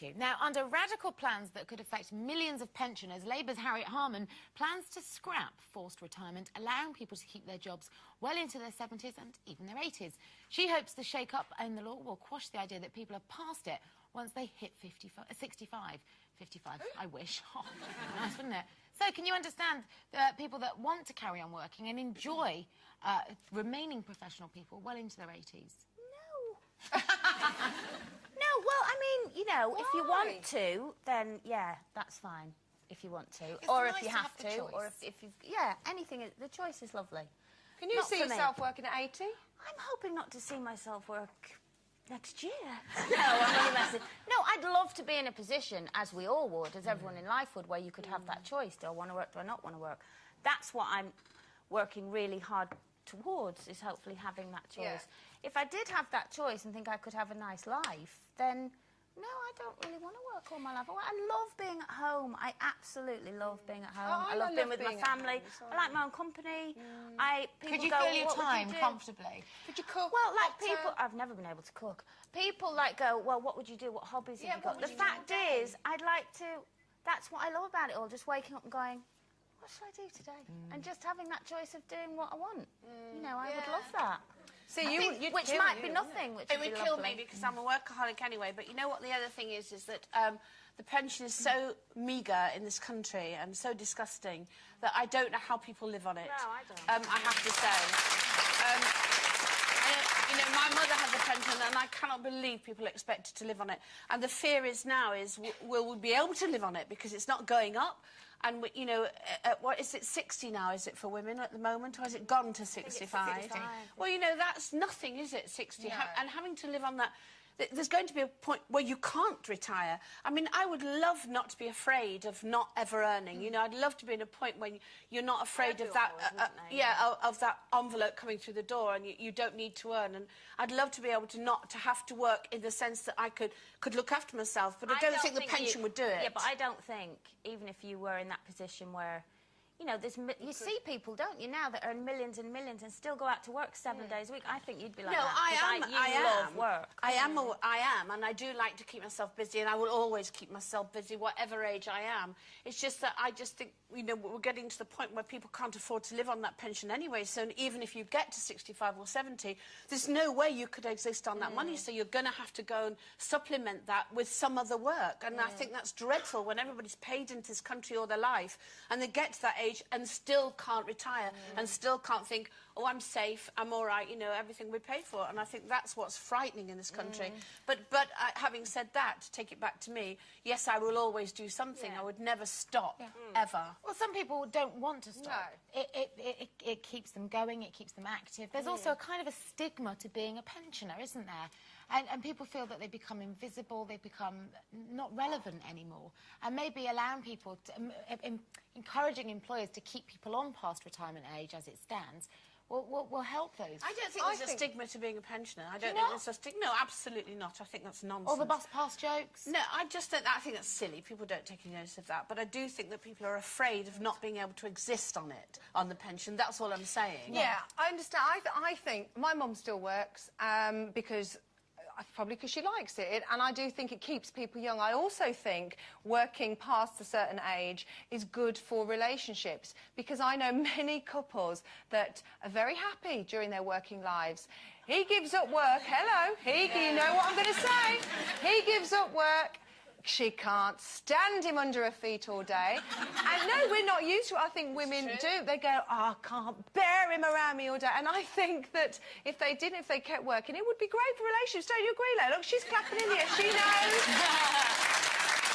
you. Now, under radical plans that could affect millions of pensioners, Labour's Harriet Harman plans to scrap forced retirement, allowing people to keep their jobs well into their 70s and even their 80s. She hopes the shake-up in the law will quash the idea that people are past it once they hit 65. 55, I wish. Oh, nice, wouldn't it? So, can you understand people that want to carry on working and enjoy remaining professional people well into their 80s? No. No, well, I mean, you know, if you want to, then, yeah, that's fine, if you want to. It's or nice if you have to, or if you've... Yeah, anything, the choice is lovely. Can you see yourself working at 80? I'm hoping not to see myself work next year. No, I'm really messing. No, I'd love to be in a position, as we all would, as everyone in life would, where you could have that choice. Do I want to work, do I not want to work? That's what I'm working really hard towards, is hopefully having that choice. Yeah. If I did have that choice and think I could have a nice life, then no, I don't really want to work all my life. I love being at home. I absolutely love being at home. I love being with my family. I like my own company. Could you fill your time comfortably? Could you cook? Well, like people... I've never been able to cook. People, like, go, well, what would you do? What hobbies have you got? The fact is, I'd like to... That's what I love about it all, just waking up and going, what should I do today? And just having that choice of doing what I want. You know, I would love that. See, which might be nothing. Which it would kill me because I'm a workaholic anyway. But you know what the other thing is that the pension is so meagre in this country and so disgusting that I don't know how people live on it. No, I don't. I have to say. You know, my mother has a pension and I cannot believe people are expected to live on it. And the fear is now is will we be able to live on it because it's not going up. And, you know, what is it, 60 now, is it, for women at the moment? Or has it gone to 65? 65. Well, you know, that's nothing, is it, 60? No. And having to live on that... There's going to be a point where you can't retire. I mean, I would love not to be afraid of not ever earning. You know, I'd love to be in a point when you're not afraid of that... of that envelope coming through the door and you don't need to earn. And I'd love to be able to not to have to work in the sense that I could look after myself. But I don't think the pension would do it. Yeah, but I don't think, even if you were in that position where... You know, you see people, don't you, now that earn millions and millions and still go out to work 7 days a week. I think you'd be like that. I am. Love work. I am, and I do like to keep myself busy, and I will always keep myself busy, whatever age I am. It's just that I just think, you know, we're getting to the point where people can't afford to live on that pension anyway, so even if you get to 65 or 70, there's no way you could exist on that money, so you're going to have to go and supplement that with some other work, and I think that's dreadful when everybody's paid into this country all their life, and they get to that age and still can't retire and still can't think, oh, I'm safe, I'm all right, you know, everything we paid for. And I think that's what's frightening in this country. But having said that, to take it back to me, yes, I will always do something. I would never stop, ever. Well, some people don't want to stop. No. It keeps them going, it keeps them active. There's also a kind of a stigma to being a pensioner, isn't there? And people feel that they become invisible, they become not relevant anymore. And maybe allowing people to... encouraging employers to keep people on past retirement age as it stands will help those. I don't think there's a stigma to being a pensioner. I don't think there's a stigma. No, absolutely not. I think that's nonsense. All the bus pass jokes? No, I think that's silly. People don't take any notice of that. But I do think that people are afraid of not being able to exist on it, on the pension. That's all I'm saying. Yeah, I understand. I think my mum still works because... probably because she likes it, and I do think it keeps people young. I also think working past a certain age is good for relationships, because I know many couples that are very happy during their working lives. He gives up work, hello, you know what I'm going to say. He gives up work. She can't stand him under her feet all day. And no, we're not used to it. I think women do. They go, oh, I can't bear him around me all day. And I think that if they kept working, it would be great for relationships. Don't you agree, Leila? Look, she's clapping in here. She knows.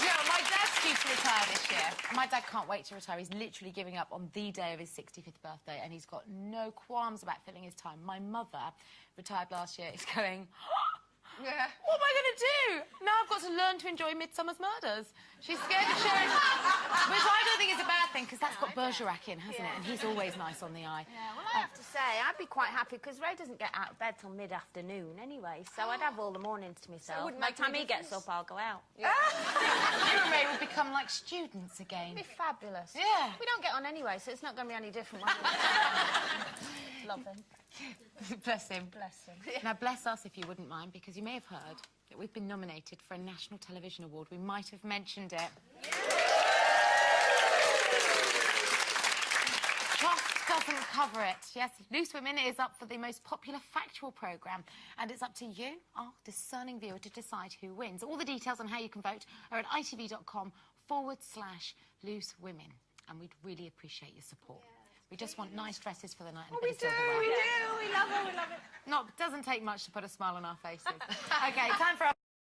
Yeah, my dad's due to retire this year. My dad can't wait to retire. He's literally giving up on the day of his 65th birthday, and he's got no qualms about filling his time. My mother retired last year. He's going... Yeah. What am I going to do? Now I've got to learn to enjoy Midsummer's Murders. She's scared of sharing... Which I don't think is a bad thing, because that's got Bergerac in, hasn't it? And he's always nice on the eye. Yeah, well, I have to say, I'd be quite happy, because Ray doesn't get out of bed till mid-afternoon anyway, so I'd have all the mornings to myself. By the time he gets up, I'll go out. Yeah. You and Ray will become like students again. It'd be fabulous. Yeah. We don't get on anyway, so it's not going to be any different. Love him. Bless him. Bless him. Now, bless us, if you wouldn't mind, because you may have heard that we've been nominated for a National Television Award. We might have mentioned it. Just doesn't cover it. Yes, Loose Women is up for the most popular factual programme, and it's up to you, our discerning viewer, to decide who wins. All the details on how you can vote are at itv.com/Loose Women, and we'd really appreciate your support. We just want nice dresses for the night and a bit of silverware. We do, we love it, we love it. No, it doesn't take much to put a smile on our faces. OK, time for our